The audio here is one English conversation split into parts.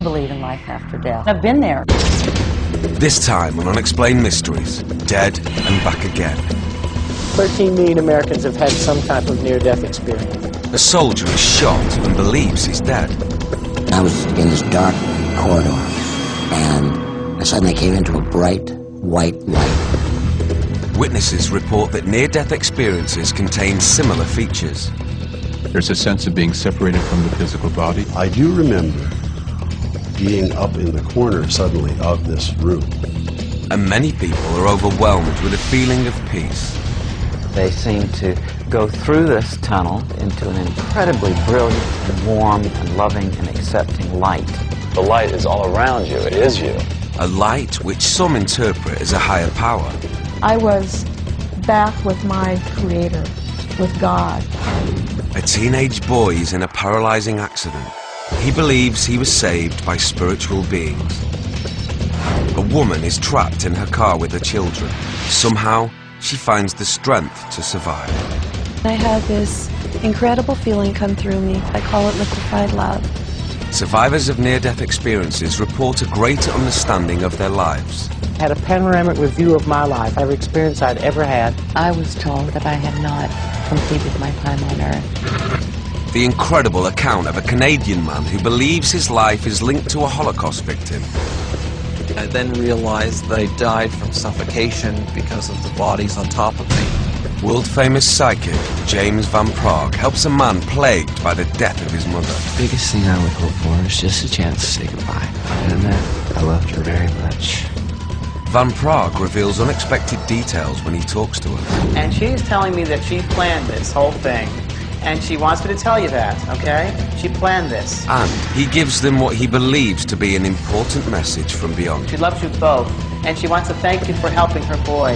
believe in life after death. I've been there. This time on Unexplained Mysteries, Dead and Back Again. 13 million Americans have had some type of near-death experience. A soldier is shot and believes he's dead. I was in this dark corridor, and I suddenly came into a bright, white light. Witnesses report that near-death experiences contain similar features. There's a sense of being separated from the physical body. I do remember being up in the corner suddenly of this room. And many people are overwhelmed with a feeling of peace. They seem to go through this tunnel into an incredibly brilliant and warm and loving and accepting light. The light is all around you. It is you. A light which some interpret as a higher power. I was back with my Creator, with God. A teenage boy is in a paralyzing accident. He believes he was saved by spiritual beings. A woman is trapped in her car with her children. Somehow, she finds the strength to survive. I had this incredible feeling come through me. I call it liquefied love. Survivors of near-death experiences report a greater understanding of their lives. I had a panoramic review of my life, every experience I'd ever had. I was told that I had not completed my time on Earth. The incredible account of a Canadian man who believes his life is linked to a Holocaust victim. I then realized that I died from suffocation because of the bodies on top of me. World-famous psychic James Van Praagh helps a man plagued by the death of his mother. The biggest thing I would hope for is just a chance to say goodbye. And that I loved her very much. Van Praagh reveals unexpected details when he talks to her. And she's telling me that she planned this whole thing. And she wants me to tell you that, okay? She planned this. And he gives them what he believes to be an important message from beyond. She loves you both, and she wants to thank you for helping her boy.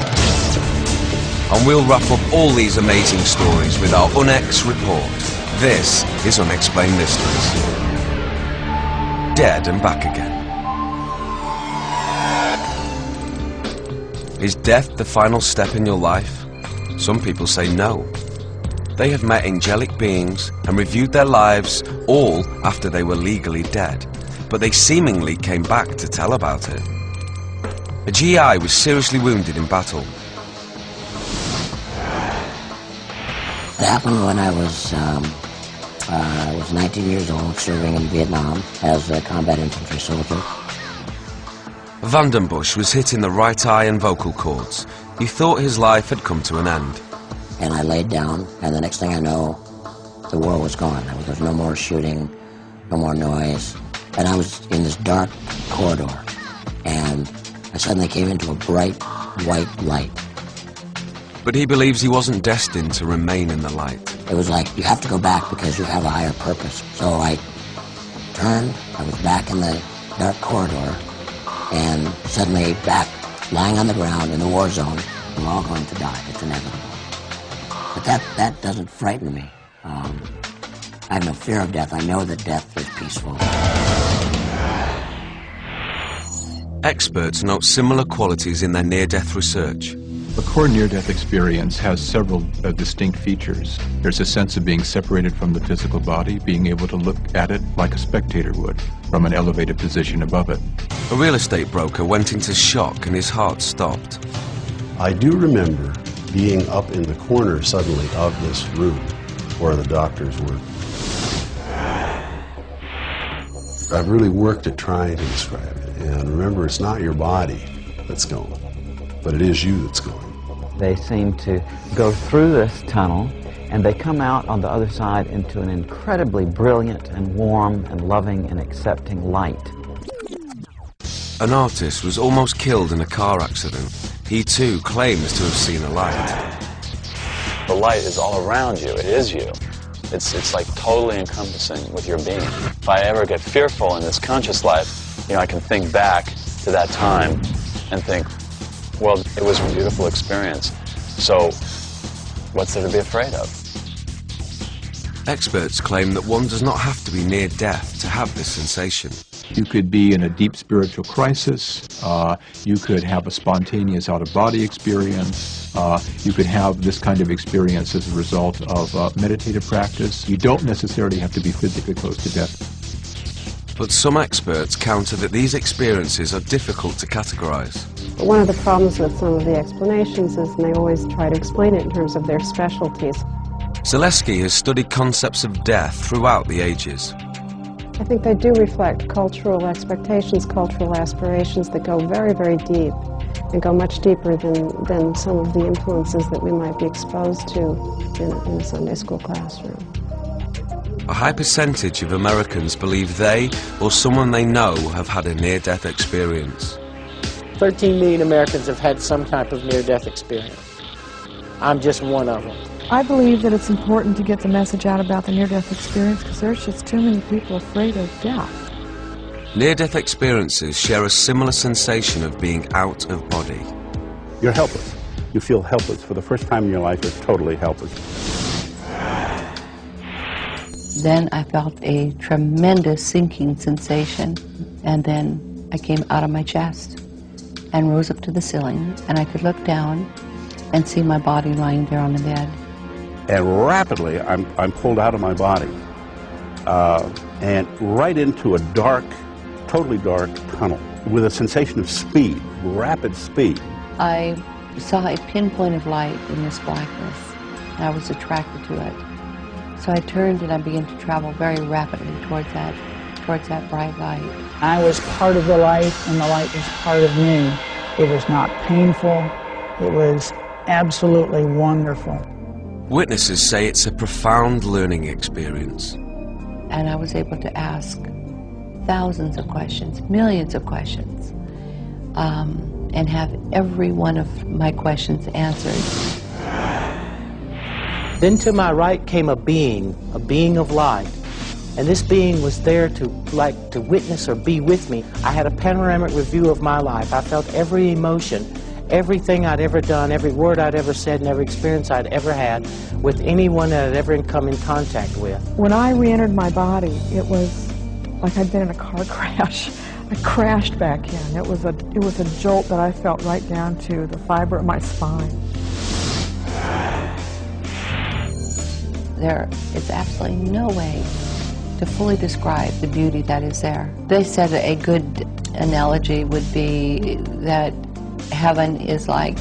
And we'll wrap up all these amazing stories with our UNEX report. This is Unexplained Mysteries. Dead and Back Again. Is death the final step in your life? Some people say no. They have met angelic beings and reviewed their lives all after they were legally dead, but they seemingly came back to tell about it. A GI was seriously wounded in battle. It happened when I was 19 years old, serving in Vietnam as a combat infantry soldier. Vandenbush was hit in the right eye and vocal cords. He thought his life had come to an end. And I laid down, and the next thing I know, the war was gone. There was no more shooting, no more noise. And I was in this dark corridor, and I suddenly came into a bright, white light. But he believes he wasn't destined to remain in the light. It was like, you have to go back because you have a higher purpose. So I turned, I was back in the dark corridor, and suddenly back, lying on the ground in the war zone. We're all going to die, it's inevitable. But that doesn't frighten me. I have no fear of death. I know that death is peaceful. Experts note similar qualities in their near-death research. A core near-death experience has several distinct features. There's a sense of being separated from the physical body, being able to look at it like a spectator would, from an elevated position above it. A real estate broker went into shock and his heart stopped. I do remember being up in the corner suddenly of this room where the doctors were. I've really worked at trying to describe it. And remember, it's not your body that's going, but it is you that's going. They seem to go through this tunnel, and they come out on the other side into an incredibly brilliant and warm and loving and accepting light. An artist was almost killed in a car accident. He too claims to have seen a light. The light is all around you. It is you. It's like totally encompassing with your being. If I ever get fearful in this conscious life, I can think back to that time and think, well, it was a beautiful experience. So what's there to be afraid of? Experts claim that one does not have to be near death to have this sensation. You could be in a deep spiritual crisis. You could have a spontaneous out-of-body experience. You could have this kind of experience as a result of meditative practice. You don't necessarily have to be physically close to death. But some experts counter that these experiences are difficult to categorize. But one of the problems with some of the explanations is they always try to explain it in terms of their specialties. Zaleski has studied concepts of death throughout the ages. I think they do reflect cultural expectations, cultural aspirations that go very, very deep and go much deeper than some of the influences that we might be exposed to in a Sunday school classroom. A high percentage of Americans believe they or someone they know have had a near-death experience. 13 million Americans have had some type of near-death experience. I'm just one of them. I believe that it's important to get the message out about the near-death experience because there's just too many people afraid of death. Near-death experiences share a similar sensation of being out of body. You're helpless. You feel helpless. For the first time in your life, you're totally helpless. Then I felt a tremendous sinking sensation, and then I came out of my chest and rose up to the ceiling, and I could look down and see my body lying there on the bed. And rapidly, I'm pulled out of my body and right into a dark, totally dark tunnel with a sensation of speed, rapid speed. I saw a pinpoint of light in this blackness, and I was attracted to it. So I turned and I began to travel very rapidly towards that bright light. I was part of the light, and the light was part of me. It was not painful. It was absolutely wonderful. Witnesses say it's a profound learning experience. And I was able to ask thousands of questions, millions of questions, and have every one of my questions answered. Then to my right came a being of light. And this being was there to witness or be with me. I had a panoramic review of my life. I felt every emotion, everything I'd ever done, every word I'd ever said, and every experience I'd ever had with anyone that I'd ever come in contact with. When I re-entered my body, it was like I'd been in a car crash. I crashed back in. It was a jolt that I felt right down to the fiber of my spine. There is absolutely no way to fully describe the beauty that is there. They said a good analogy would be that heaven is like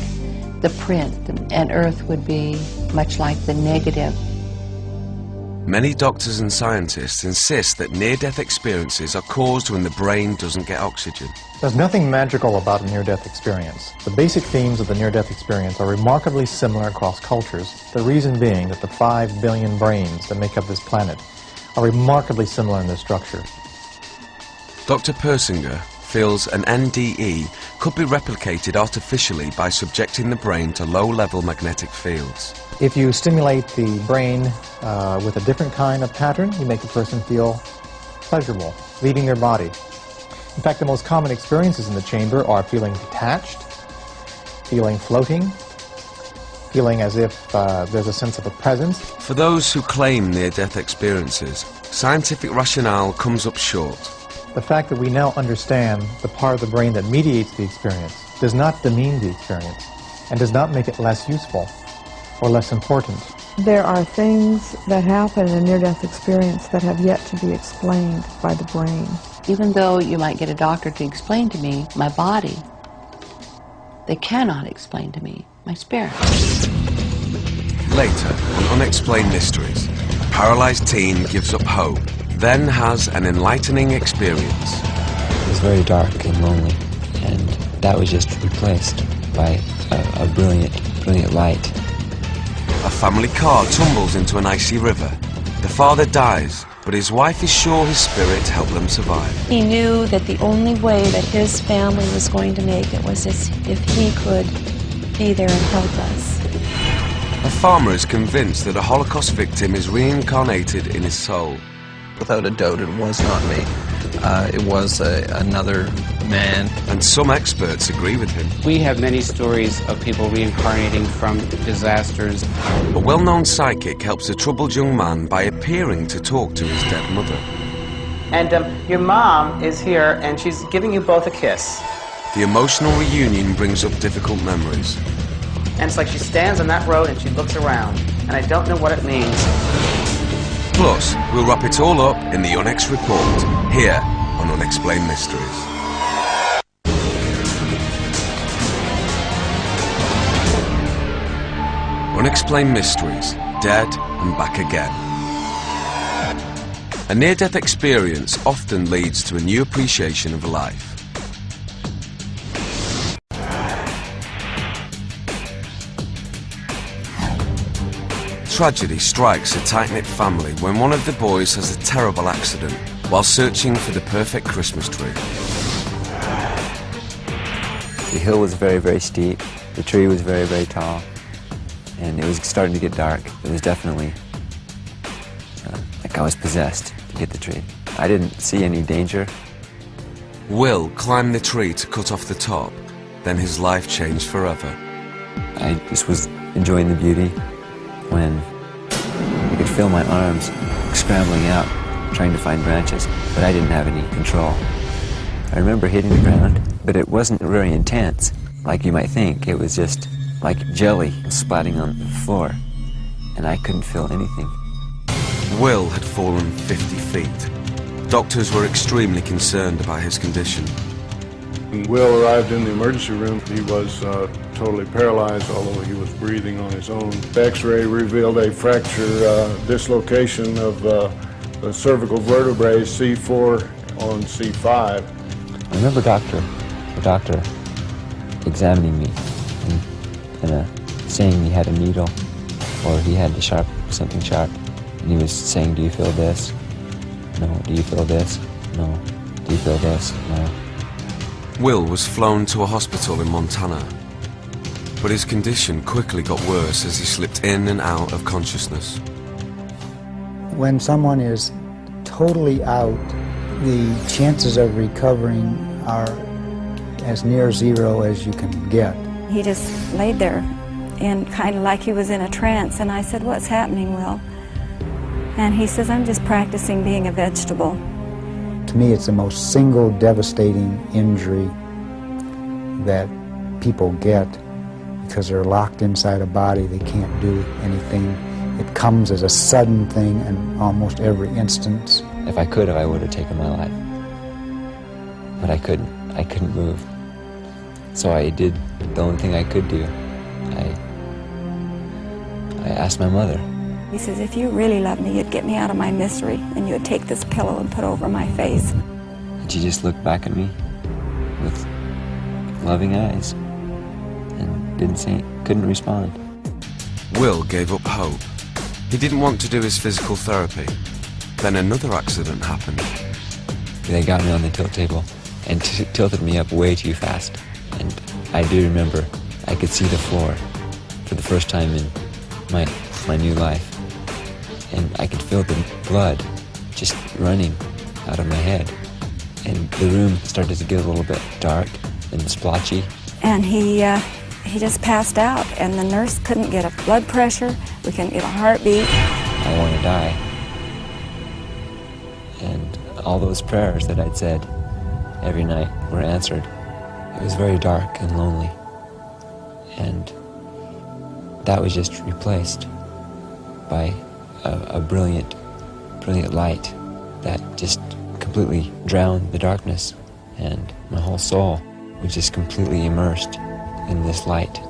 the print and earth would be much like the negative. Many doctors and scientists insist that near-death experiences are caused when the brain doesn't get oxygen. There's nothing magical about a near-death experience. The basic themes of the near-death experience are remarkably similar across cultures, the reason being that the 5 billion brains that make up this planet are remarkably similar in their structure. Dr. Persinger feels an NDE could be replicated artificially by subjecting the brain to low-level magnetic fields. If you stimulate the brain with a different kind of pattern, you make the person feel pleasurable, leaving their body. In fact, the most common experiences in the chamber are feeling detached, feeling floating, feeling as if there's a sense of a presence. For those who claim near-death experiences, scientific rationale comes up short. The fact that we now understand the part of the brain that mediates the experience does not demean the experience and does not make it less useful or less important. There are things that happen in a near-death experience that have yet to be explained by the brain. Even though you might get a doctor to explain to me my body, they cannot explain to me my spirit. Later, on Unexplained Mysteries, a paralyzed teen gives up hope, then has an enlightening experience. It was very dark and lonely, and that was just replaced by a brilliant light. A family car tumbles into an icy river. The father dies, but his wife is sure his spirit helped them survive. He knew that the only way that his family was going to make it was if he could be there and help us. A farmer is convinced that a Holocaust victim is reincarnated in his soul. Without a doubt, it was not me. It was another man. And some experts agree with him. We have many stories of people reincarnating from disasters. A well-known psychic helps a troubled young man by appearing to talk to his dead mother. And your mom is here, and she's giving you both a kiss. The emotional reunion brings up difficult memories. And it's like she stands on that road and she looks around, and I don't know what it means. Plus, we'll wrap it all up in the UNX report, here on Unexplained Mysteries. Unexplained Mysteries, Dead and Back Again. A near-death experience often leads to a new appreciation of life. Tragedy strikes a tight-knit family when one of the boys has a terrible accident while searching for the perfect Christmas tree. The hill was very, very steep. The tree was very, very tall. And it was starting to get dark. It was definitely like I was possessed to get the tree. I didn't see any danger. Will climbed the tree to cut off the top, then his life changed forever. I just was enjoying the beauty when I could feel my arms scrambling out, trying to find branches, but I didn't have any control. I remember hitting the ground, but it wasn't very intense, like you might think. It was just like jelly splatting on the floor, and I couldn't feel anything. Will had fallen 50 feet. Doctors were extremely concerned about his condition. When Will arrived in the emergency room, he was totally paralyzed, although he was breathing on his own. The X-ray revealed a fracture dislocation of the cervical vertebrae C4 on C5. I remember the doctor examining me and saying he had a needle or he had something sharp. And he was saying, do you feel this? No. Do you feel this? No. Do you feel this? No. Will was flown to a hospital in Montana, but his condition quickly got worse as he slipped in and out of consciousness. When someone is totally out, the chances of recovering are as near zero as you can get. He just laid there and kind of like he was in a trance, and I said, what's happening, Will? And he says, I'm just practicing being a vegetable. To me, it's the most single devastating injury that people get because they're locked inside a body. They can't do anything. It comes as a sudden thing in almost every instance. If I could have, I would have taken my life. But I couldn't. I couldn't move. So I did the only thing I could do. I asked my mother. He says, if you really loved me, you'd get me out of my misery, and you would take this pillow and put over my face. And she just looked back at me with loving eyes and couldn't respond. Will gave up hope. He didn't want to do his physical therapy. Then another accident happened. They got me on the tilt table and tilted me up way too fast. And I do remember I could see the floor for the first time in my new life. And I could feel the blood just running out of my head. And the room started to get a little bit dark and splotchy. And he just passed out, and the nurse couldn't get a blood pressure, we couldn't get a heartbeat. I want to die. And all those prayers that I'd said every night were answered. It was very dark and lonely. And that was just replaced by a brilliant light that just completely drowned the darkness, and my whole soul was just completely immersed in this light.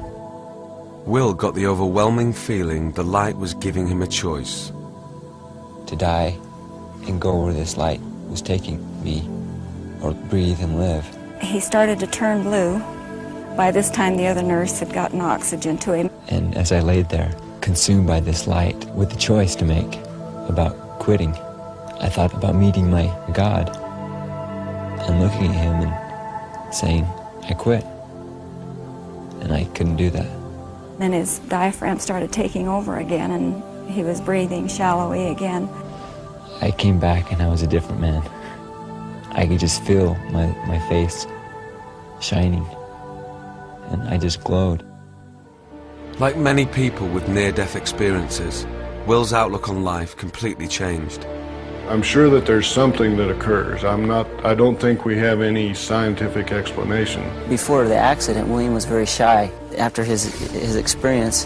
Will got the overwhelming feeling the light was giving him a choice. To die and go where this light was taking me, or breathe and live. He started to turn blue. By this time, the other nurse had gotten oxygen to him. And as I laid there, consumed by this light, with the choice to make about quitting, I thought about meeting my God and looking at him and saying, I quit. And I couldn't do that. Then his diaphragm started taking over again, and he was breathing shallowly again. I came back and I was a different man. I could just feel my face shining, and I just glowed. Like many people with near-death experiences, Will's outlook on life completely changed. I'm sure that there's something that occurs. I don't think we have any scientific explanation. Before the accident, William was very shy. After his experience,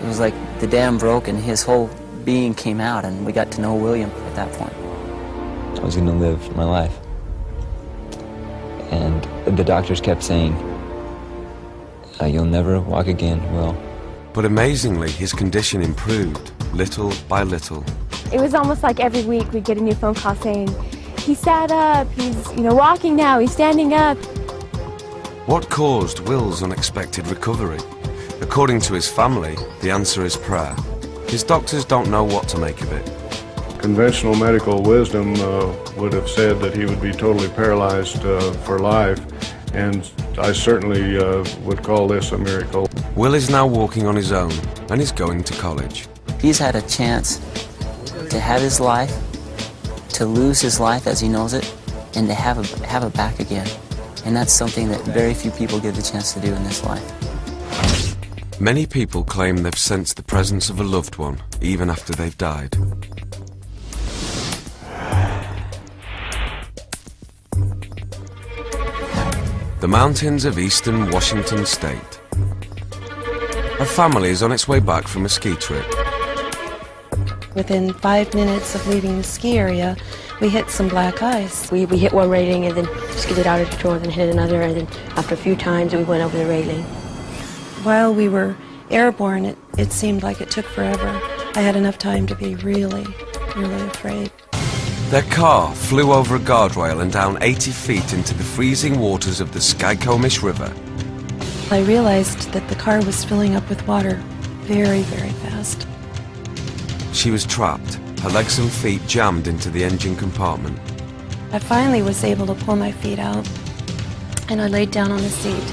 it was like the dam broke and his whole being came out, and we got to know William at that point. I was going to live my life And the doctors kept saying, you'll never walk again, Will. But amazingly, his condition improved, little by little. It was almost like every week we'd get a new phone call saying, he sat up, he's, walking now, he's standing up. What caused Will's unexpected recovery? According to his family, the answer is prayer. His doctors don't know what to make of it. Conventional medical wisdom would have said that he would be totally paralyzed for life, and I certainly would call this a miracle. Will is now walking on his own, and is going to college. He's had a chance to have his life, to lose his life as he knows it, and to have it back again. And that's something that very few people get the chance to do in this life. Many people claim they've sensed the presence of a loved one, even after they've died. The mountains of eastern Washington state. A family is on its way back from a ski trip. Within 5 minutes of leaving the ski area, we hit some black ice. We hit one railing and then skidded out of control, then hit another, and then after a few times we went over the railing. While we were airborne, it seemed like it took forever. I had enough time to be really, really afraid. Their car flew over a guardrail and down 80 feet into the freezing waters of the Skykomish River. I realized that the car was filling up with water very, very fast. She was trapped, her legs and feet jammed into the engine compartment. I finally was able to pull my feet out, and I laid down on the seat,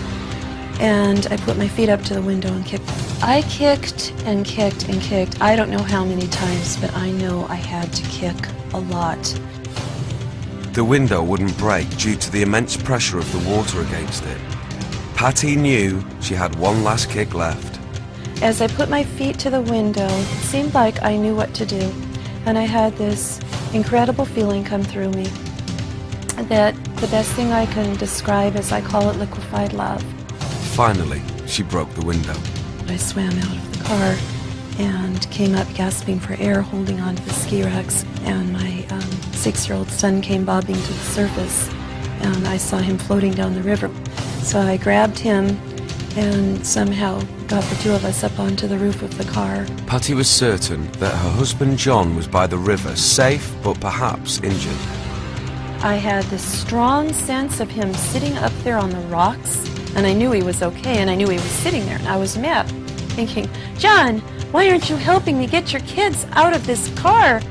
and I put my feet up to the window and kicked. I kicked and kicked and kicked. I don't know how many times, but I know I had to kick a lot. The window wouldn't break due to the immense pressure of the water against it. Patty knew she had one last kick left. As I put my feet to the window, it seemed like I knew what to do, and I had this incredible feeling come through me that the best thing I can describe is I call it liquefied love. Finally, she broke the window. I swam out of the car and came up gasping for air, holding onto the ski racks, and my 6-year-old son came bobbing to the surface, and I saw him floating down the river. So I grabbed him and somehow got the two of us up onto the roof of the car. Patty was certain that her husband John was by the river, safe but perhaps injured. I had this strong sense of him sitting up there on the rocks, and I knew he was okay, and I knew he was sitting there, and I was mad, thinking, John, why aren't you helping me get your kids out of this car?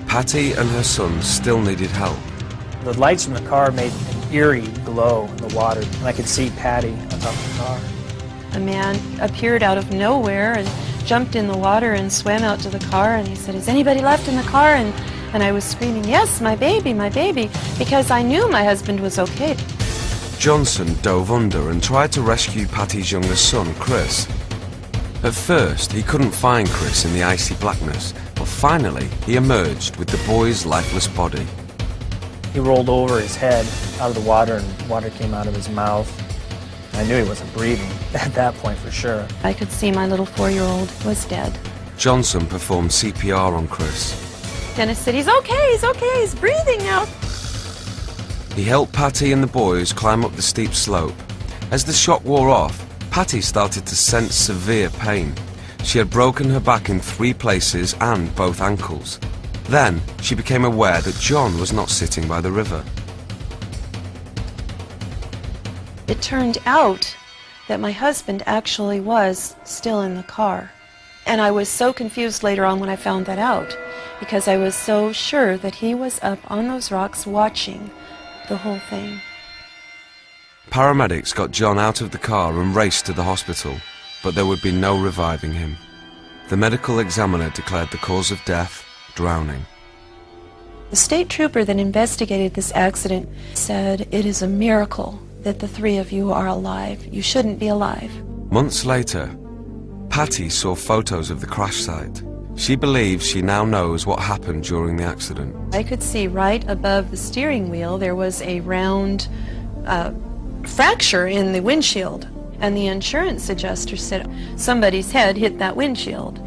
Patty and her son still needed help. The lights from the car made an eerie glow in the water, and I could see Patty on top of the car. A man appeared out of nowhere and jumped in the water and swam out to the car, and he said, is anybody left in the car? And I was screaming, yes, my baby, because I knew my husband was okay. Johnson dove under and tried to rescue Patty's younger son, Chris. At first, he couldn't find Chris in the icy blackness, but finally he emerged with the boy's lifeless body. He rolled over his head out of the water, and water came out of his mouth. I knew he wasn't breathing at that point for sure. I could see my little 4-year-old was dead. Johnson performed CPR on Chris. Dennis said, he's okay, he's breathing now. He helped Patty and the boys climb up the steep slope. As the shock wore off, Patty started to sense severe pain. She had broken her back in 3 places and both ankles. Then, she became aware that John was not sitting by the river. It turned out that my husband actually was still in the car. And I was so confused later on when I found that out, because I was so sure that he was up on those rocks watching the whole thing. Paramedics got John out of the car and raced to the hospital, but there would be no reviving him. The medical examiner declared the cause of death drowning. The state trooper that investigated this accident said, it is a miracle that the 3 of you are alive. You shouldn't be alive. Months later, Patty saw photos of the crash site. She believes she now knows what happened during the accident. I could see right above the steering wheel there was a round fracture in the windshield, and the insurance adjuster said somebody's head hit that windshield.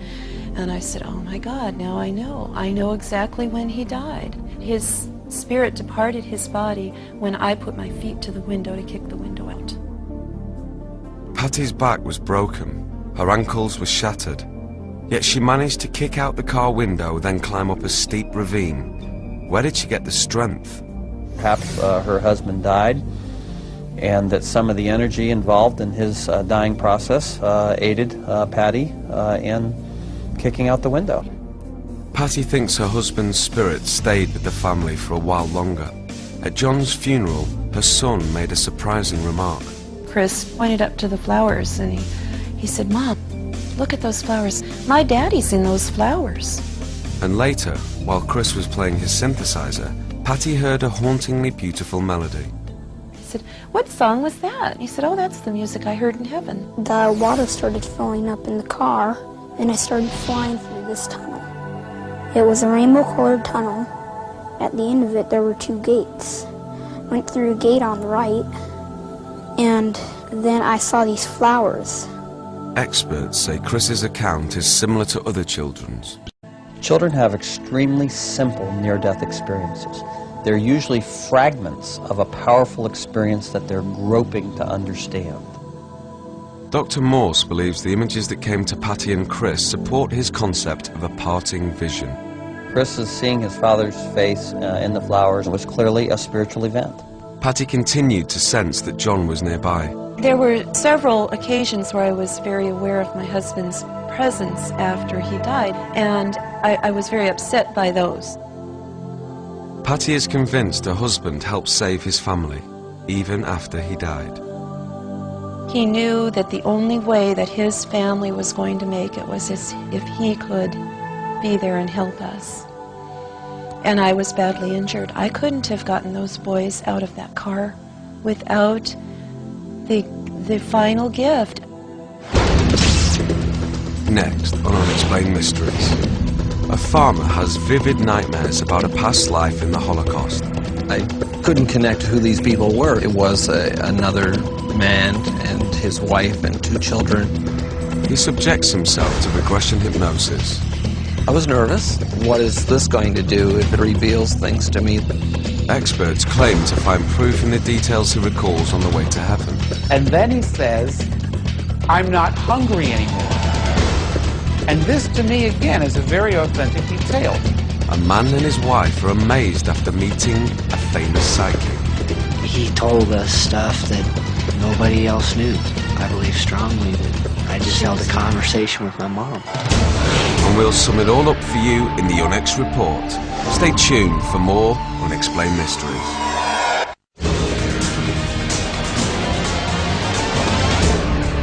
And I said, oh my God, now I know exactly when he died. His spirit departed his body when I put my feet to the window to kick the window out. Patty's back was broken, her ankles were shattered, yet she managed to kick out the car window, then climb up a steep ravine. Where did she get the strength? Perhaps her husband died, and that some of the energy involved in his dying process aided Patty in kicking out the window. Patty thinks her husband's spirit stayed with the family for a while longer. At John's funeral, her son made a surprising remark. Chris pointed up to the flowers and he said, "Mom, look at those flowers. My daddy's in those flowers." And later, while Chris was playing his synthesizer, Patty heard a hauntingly beautiful melody. I said, "What song was that?" He said, "Oh, that's the music I heard in heaven." The water started filling up in the car, and I started flying through this tunnel. It was a rainbow-colored tunnel. At the end of it, there were 2 gates. Went through a gate on the right, and then I saw these flowers. Experts say Chris's account is similar to other children's. Children have extremely simple near-death experiences. They're usually fragments of a powerful experience that they're groping to understand. Dr. Morse believes the images that came to Patty and Chris support his concept of a parting vision. Chris is seeing his father's face in the flowers. It was clearly a spiritual event. Patty continued to sense that John was nearby. There were several occasions where I was very aware of my husband's presence after he died, and I was very upset by those. Patty is convinced her husband helped save his family, even after he died. He knew that the only way that his family was going to make it was if he could be there and help us. And I was badly injured. I couldn't have gotten those boys out of that car without the final gift. Next on Unexplained Mysteries, a farmer has vivid nightmares about a past life in the Holocaust. I couldn't connect who these people were. It was another man and his wife and 2 children. He subjects himself to regression hypnosis. I was nervous. What is this going to do if it reveals things to me? Experts claim to find proof in the details he recalls on the way to heaven. And then he says, "I'm not hungry anymore." And this, to me, again, is a very authentic detail. A man and his wife are amazed after meeting a famous psychic. He told us stuff that nobody else knew. I believe strongly that I just held a conversation with my mom. And we'll sum it all up for you in the UNEX report. Stay tuned for more Unexplained Mysteries.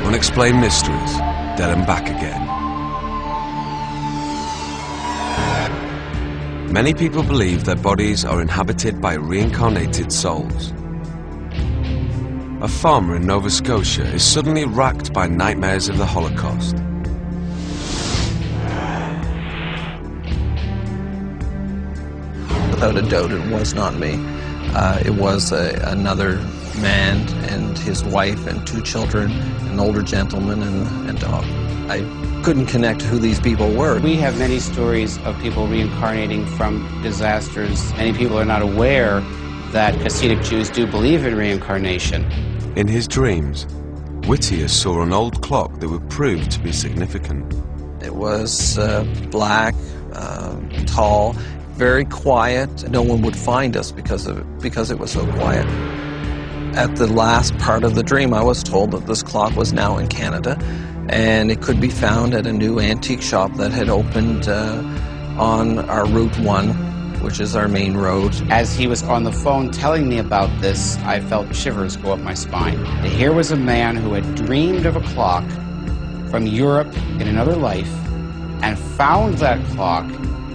Unexplained Mysteries, Dead and Back Again. Many people believe their bodies are inhabited by reincarnated souls. A farmer in Nova Scotia is suddenly racked by nightmares of the Holocaust. Without a doubt, it was not me. It was another man and his wife and 2 children, an older gentleman and a dog. I couldn't connect who these people were. We have many stories of people reincarnating from disasters. Many people are not aware that Hasidic Jews do believe in reincarnation. In his dreams, Whittier saw an old clock that would prove to be significant. It was black, tall, very quiet. No one would find us because it was so quiet. At the last part of the dream, I was told that this clock was now in Canada, and it could be found at a new antique shop that had opened on our Route 1, which is our main road. As he was on the phone telling me about this, I felt shivers go up my spine. Here was a man who had dreamed of a clock from Europe in another life and found that clock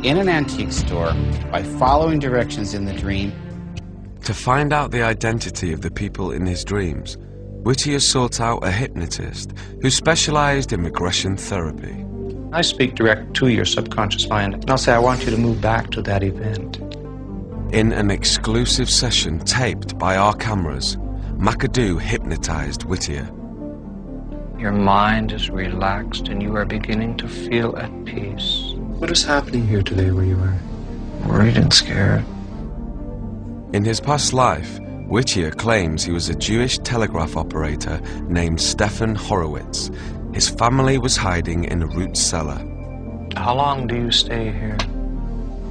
in an antique store by following directions in the dream. To find out the identity of the people in his dreams, Whittier sought out a hypnotist who specialized in regression therapy. I speak direct to your subconscious mind, and I'll say, I want you to move back to that event. In an exclusive session taped by our cameras, McAdoo hypnotized Whittier. Your mind is relaxed and you are beginning to feel at peace. What is happening here today where you are? Worried and scared. In his past life, Whittier claims he was a Jewish telegraph operator named Stefan Horowitz. His family was hiding in a root cellar. How long do you stay here?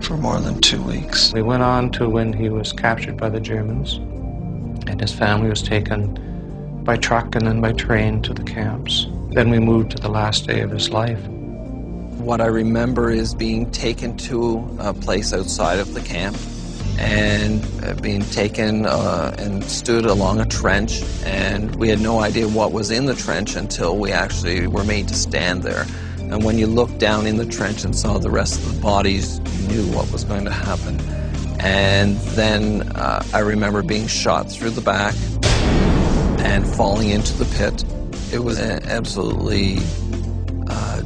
For more than 2 weeks. We went on to when he was captured by the Germans, and his family was taken by truck and then by train to the camps. Then we moved to the last day of his life. What I remember is being taken to a place outside of the camp and being taken and stood along a trench, and we had no idea what was in the trench until we actually were made to stand there. And when you looked down in the trench and saw the rest of the bodies, you knew what was going to happen. And then I remember being shot through the back and falling into the pit. It was an absolutely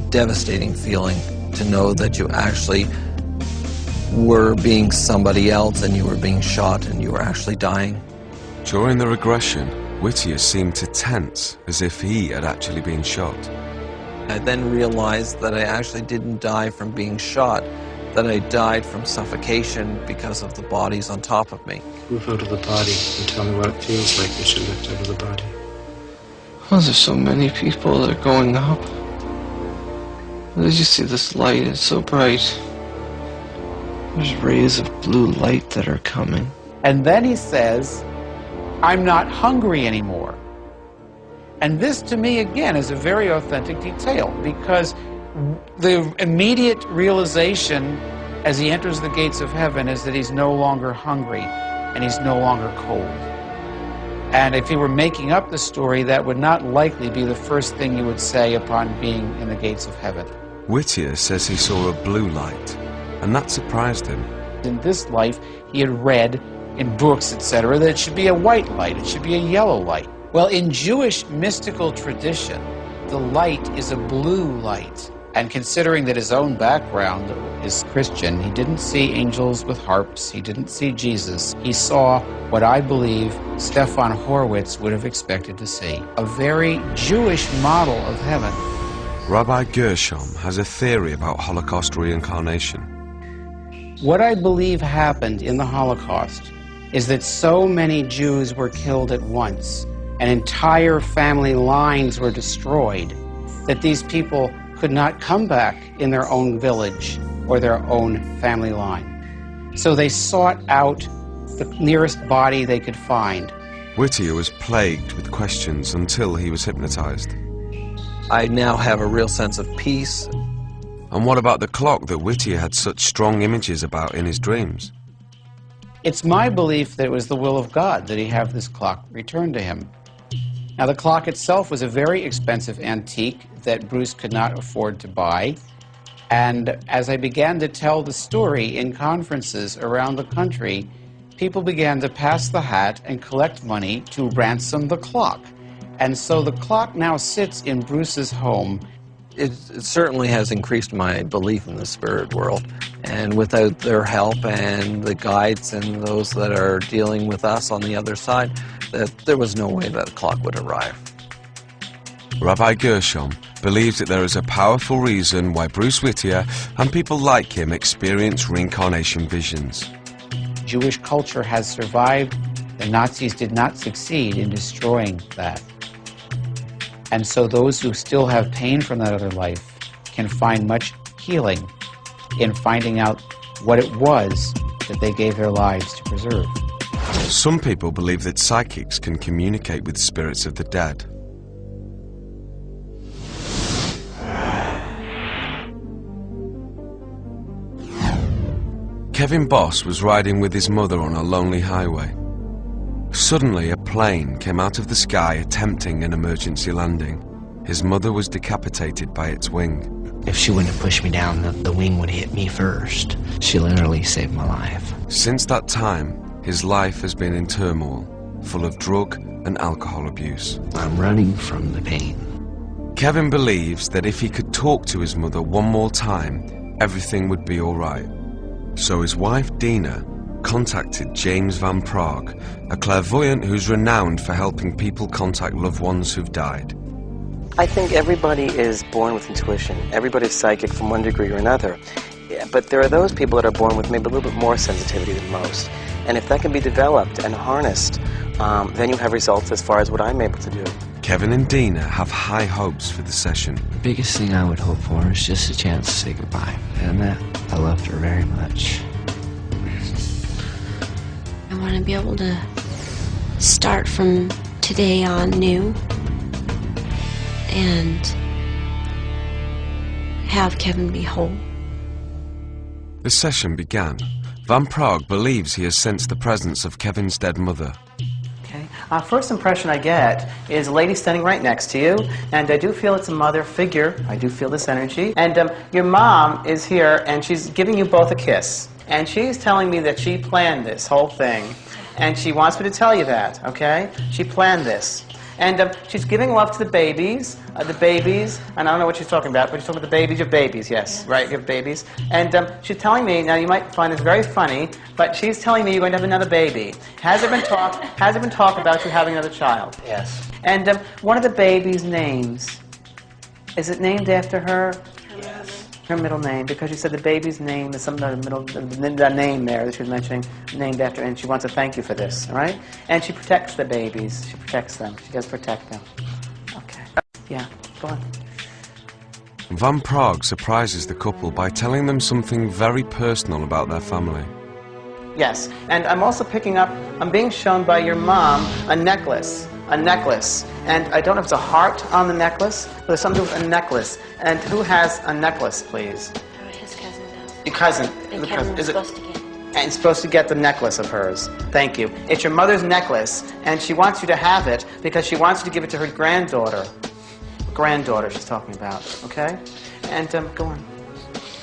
devastating feeling to know that you actually were being somebody else and you were being shot and you were actually dying. During the regression, Whittier seemed to tense as if he had actually been shot. I then realized that I actually didn't die from being shot, that I died from suffocation because of the bodies on top of me. Move out of the body and tell me what it feels like as you lift out of the body. Oh, there's so many people that are going up. Did you see this light? It's so bright. There's rays of blue light that are coming. And then he says, I'm not hungry anymore. And this, to me, again, is a very authentic detail, because the immediate realization as he enters the gates of heaven is that he's no longer hungry and he's no longer cold. And if he were making up the story, that would not likely be the first thing you would say upon being in the gates of heaven. Whittier says he saw a blue light, and that surprised him. In this life, he had read in books, etc., that it should be a white light, it should be a yellow light. Well, in Jewish mystical tradition, the light is a blue light. And considering that his own background is Christian, he didn't see angels with harps, he didn't see Jesus. He saw what I believe Stefan Horowitz would have expected to see, a very Jewish model of heaven. Rabbi Gershom has a theory about Holocaust reincarnation. What I believe happened in the Holocaust is that so many Jews were killed at once, and entire family lines were destroyed, that these people could not come back in their own village or their own family line. So they sought out the nearest body they could find. Whittier was plagued with questions until he was hypnotized. I now have a real sense of peace. And what about the clock that Whittier had such strong images about in his dreams? It's my belief that it was the will of God that he have this clock returned to him. Now, the clock itself was a very expensive antique that Bruce could not afford to buy. And as I began to tell the story in conferences around the country, people began to pass the hat and collect money to ransom the clock. And so the clock now sits in Bruce's home. It certainly has increased my belief in the spirit world. And without their help and the guides and those that are dealing with us on the other side, that there was no way that clock would arrive. Rabbi Gershom believes that there is a powerful reason why Bruce Whittier and people like him experience reincarnation visions. Jewish culture has survived. The Nazis did not succeed in destroying that. And so those who still have pain from that other life can find much healing in finding out what it was that they gave their lives to preserve. Some people believe that psychics can communicate with spirits of the dead. Kevin Boss was riding with his mother on a lonely highway. Suddenly, a plane came out of the sky attempting an emergency landing. His mother was decapitated by its wing. If she wouldn't have pushed me down, the wing would hit me first. She literally saved my life. Since that time, his life has been in turmoil, full of drug and alcohol abuse. I'm running from the pain. Kevin believes that if he could talk to his mother one more time, everything would be all right. So his wife, Dina, contacted James Van Prague, a clairvoyant who's renowned for helping people contact loved ones who've died. I think everybody is born with intuition. Everybody's psychic from one degree or another. Yeah, but there are those people that are born with maybe a little bit more sensitivity than most. And if that can be developed and harnessed, then you have results as far as what I'm able to do. Kevin and Dina have high hopes for the session. The biggest thing I would hope for is just a chance to say goodbye. And that I loved her very much. I want to be able to start from today on new and have Kevin be whole. The session began. Van Praagh believes he has sensed the presence of Kevin's dead mother. Okay. First impression I get is a lady standing right next to you, and I do feel it's a mother figure. I do feel this energy. And your mom is here, and she's giving you both a kiss. And she's telling me that she planned this whole thing. And she wants me to tell you that, okay? She planned this. And she's giving love to the babies, and I don't know what she's talking about, but she's talking about the babies. You have babies, yes, right, you have babies. And she's telling me, now you might find this very funny, but she's telling me you're going to have another baby. Has there been talk about you having another child? Yes. And one of the babies' names, is it named after her? Yes. Her middle name, because you said the baby's name is some the name there that she was mentioning, named after, and she wants to thank you for this, all right? And she protects the babies. She protects them. She does protect them. Okay. Yeah, go on. Van Praagh surprises the couple by telling them something very personal about their family. Yes, and I'm also picking up, I'm being shown by your mom a necklace. And I don't know if it's a heart on the necklace, but there's something with a necklace. And who has a necklace, please? His cousin does. Your cousin. And The Kevin cousin. was Is it? supposed to get. And supposed to get the necklace of hers. Thank you. It's your mother's necklace, and she wants you to have it because she wants you to give it to her granddaughter. Granddaughter she's talking about, okay? And go on.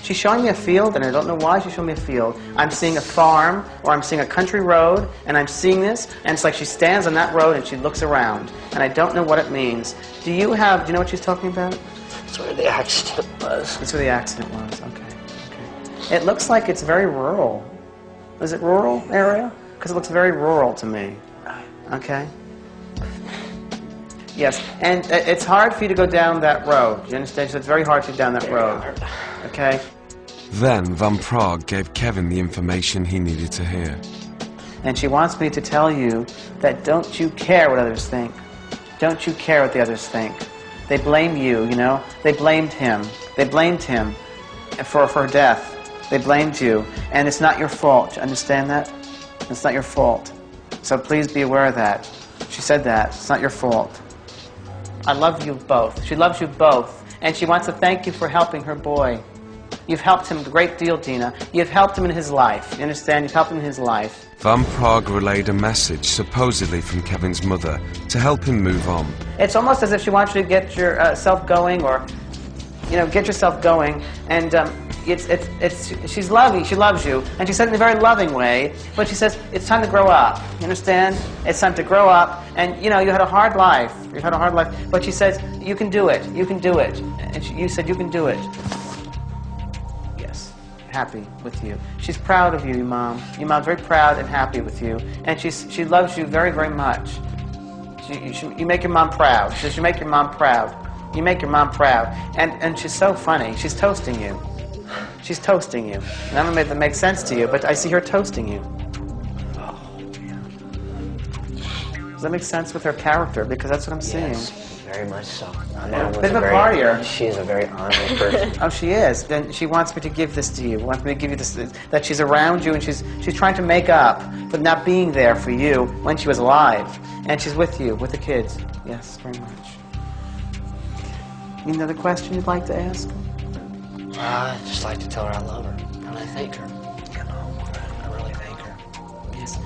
She's showing me a field, and I don't know why she's showing me a field. I'm seeing a farm, or I'm seeing a country road, and I'm seeing this, and it's like she stands on that road and she looks around, and I don't know what it means. Do you know what she's talking about? That's where the accident was. That's where the accident was, okay. It looks like it's very rural. Is it rural area? Because it looks very rural to me. Okay? Yes, and it's hard for you to go down that road. You understand? So it's very hard to go down that road. Okay? Then Van Praagh gave Kevin the information he needed to hear. And she wants me to tell you that don't you care what others think. Don't you care what the others think. They blame you, you know? They blamed him. They blamed him for her death. They blamed you. And it's not your fault. You understand that? It's not your fault. So please be aware of that. She said that. It's not your fault. I love you both. She loves you both. And she wants to thank you for helping her boy. You've helped him a great deal, Dina. You've helped him in his life. You understand? You've helped him in his life. Van Praagh relayed a message, supposedly from Kevin's mother, to help him move on. It's almost as if she wants you to get yourself going, or, get yourself going. And she's loving. She loves you, and she said it in a very loving way. But she says it's time to grow up. You understand? It's time to grow up. And you had a hard life. You've had a hard life. But she says you can do it. You can do it. And you said you can do it. Happy with you. She's proud of you, your mom. Your mom's very proud and happy with you, and she loves you very, very much. You make your mom proud. She says you make your mom proud. You make your mom proud, and she's so funny. She's toasting you. She's toasting you. And I don't know if that makes sense to you, but I see her toasting you. Does that make sense with her character? Because that's what I'm seeing. Very much so. Bit of a partier. She is a very honorable person. Oh, she is. Then she wants me to give this to you. Wants me to give you this, that she's around you, and she's trying to make up for not being there for you when she was alive. And she's with you, with the kids. Yes, very much. Any other question you'd like to ask? I'd just like to tell her I love her, and I thank her. I really thank her. Yes.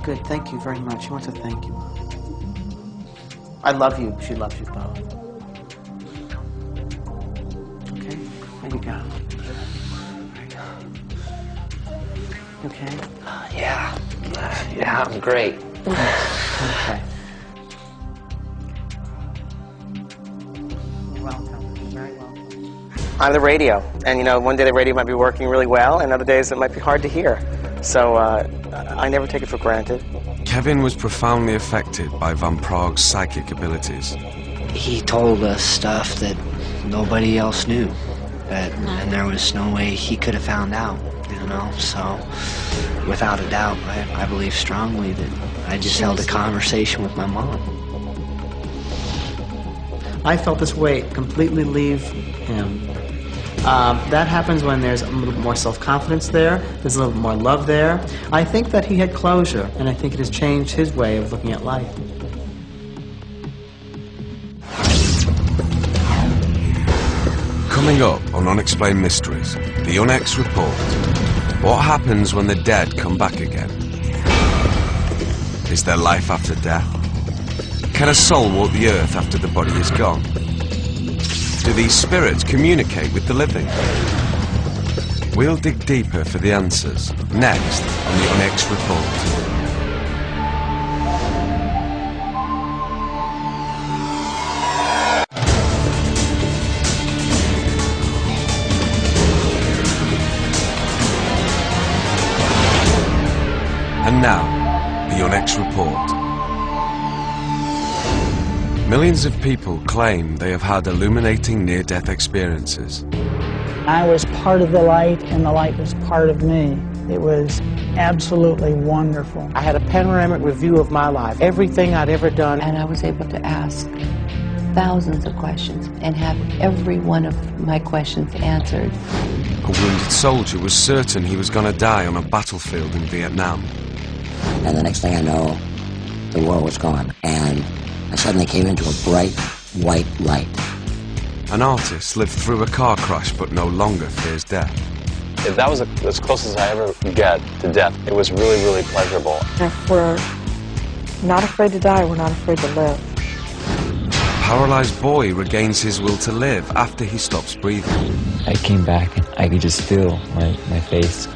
Good, thank you very much. She wants to thank you. I love you. She loves you both. Okay, there you go. Okay? Yeah, I'm great. Okay. You're welcome. You're very welcome. I'm the radio, and one day the radio might be working really well, and other days it might be hard to hear. So I never take it for granted. Kevin was profoundly affected by Van Praagh's psychic abilities. He told us stuff that nobody else knew. and there was no way he could have found out, you know. So, without a doubt, I believe strongly that I just held a conversation with my mom. I felt this weight completely leave him. That happens when there's a little more self-confidence there, there's a little more love there. I think that he had closure, and I think it has changed his way of looking at life. Coming up on Unexplained Mysteries, the UNEX report. What happens when the dead come back again? Is there life after death? Can a soul walk the earth after the body is gone? Do these spirits communicate with the living? We'll dig deeper for the answers next on the UNEX report. And now, the UNEX report. Millions of people claim they have had illuminating near-death experiences. I was part of the light, and the light was part of me. It was absolutely wonderful. I had a panoramic review of my life, everything I'd ever done. And I was able to ask thousands of questions and have every one of my questions answered. A wounded soldier was certain he was going to die on a battlefield in Vietnam. And the next thing I know, the war was gone, and I suddenly came into a bright, white light. An artist lived through a car crash but no longer fears death. If that was as close as I ever get to death, it was really, really pleasurable. If we're not afraid to die, we're not afraid to live. A paralyzed boy regains his will to live after he stops breathing. I came back and I could just feel my face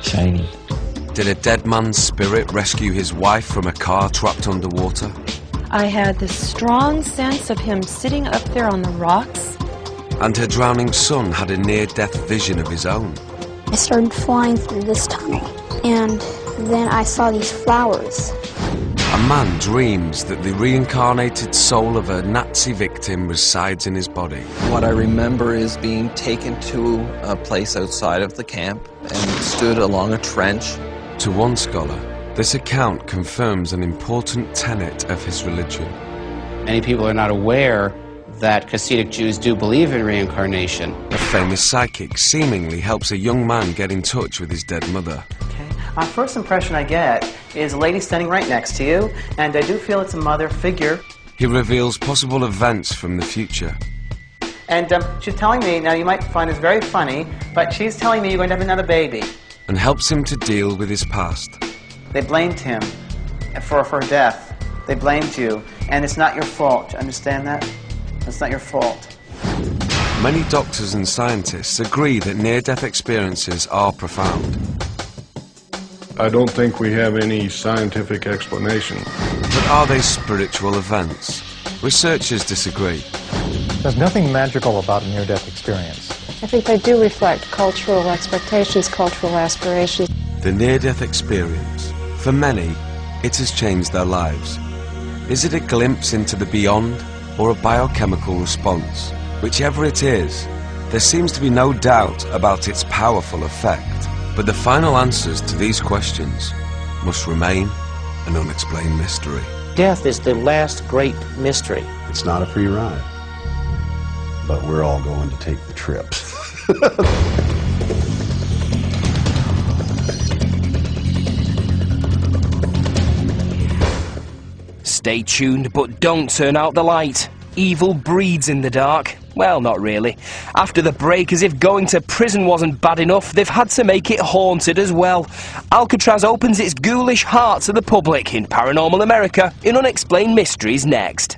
shining. Did a dead man's spirit rescue his wife from a car trapped underwater? I had this strong sense of him sitting up there on the rocks. And her drowning son had a near-death vision of his own. I started flying through this tunnel, and then I saw these flowers. A man dreams that the reincarnated soul of a Nazi victim resides in his body. What I remember is being taken to a place outside of the camp and stood along a trench. To one scholar, this account confirms an important tenet of his religion. Many people are not aware that Hasidic Jews do believe in reincarnation. A famous psychic seemingly helps a young man get in touch with his dead mother. Our first impression I get is a lady standing right next to you, and I do feel it's a mother figure. He reveals possible events from the future. And she's telling me, now you might find this very funny, but she's telling me you're going to have another baby. And helps him to deal with his past. They blamed him for her death. They blamed you, and it's not your fault. Understand that? It's not your fault. Many doctors and scientists agree that near-death experiences are profound. I don't think we have any scientific explanation. But are they spiritual events? Researchers disagree. There's nothing magical about a near-death experience. I think they do reflect cultural expectations, cultural aspirations. The near-death experience, for many, it has changed their lives. Is it a glimpse into the beyond or a biochemical response? Whichever it is, there seems to be no doubt about its powerful effect. But the final answers to these questions must remain an unexplained mystery. Death is the last great mystery. It's not a free ride, but we're all going to take the trip. Stay tuned, but don't turn out the light. Evil breeds in the dark. Well, not really. After the break, as if going to prison wasn't bad enough, they've had to make it haunted as well. Alcatraz opens its ghoulish heart to the public in Paranormal America in Unexplained Mysteries next.